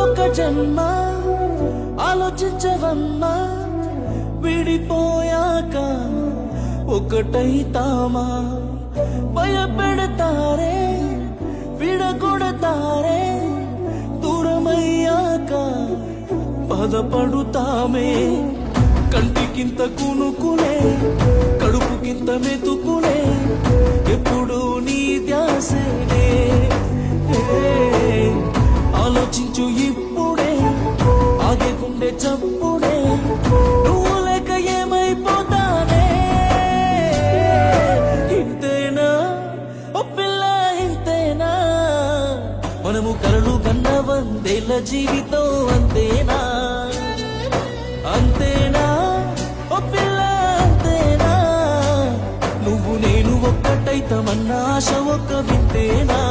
ఒక జన్మ ఆలోచించవమ్మా, విడిపోయాక ఒకటైతామా. భయపెడతారే విడగొడతారే, దూరమయ్యాక బాధపడుతామే. కంటికింత కునుకునే కడుపుకింత మెతుకునే, ఎప్పుడు నీ ధ్యాసనే. ఆలోచించు ఇప్పుడే, ఆగే గుండె చప్పుడే, నువ్వు లేక ఏమైపోతానే. ఇంతేనా ఓ పిల్ల, ఇంతేనా మనము కలలు కన్న వందేళ్ల జీవితం, అంతేనా అంతేనా ఓ పిల్ల, అంతేనా నువ్వు నేను ఒక్కటైతమన్న ఆశ ఒక్క వింతేనా.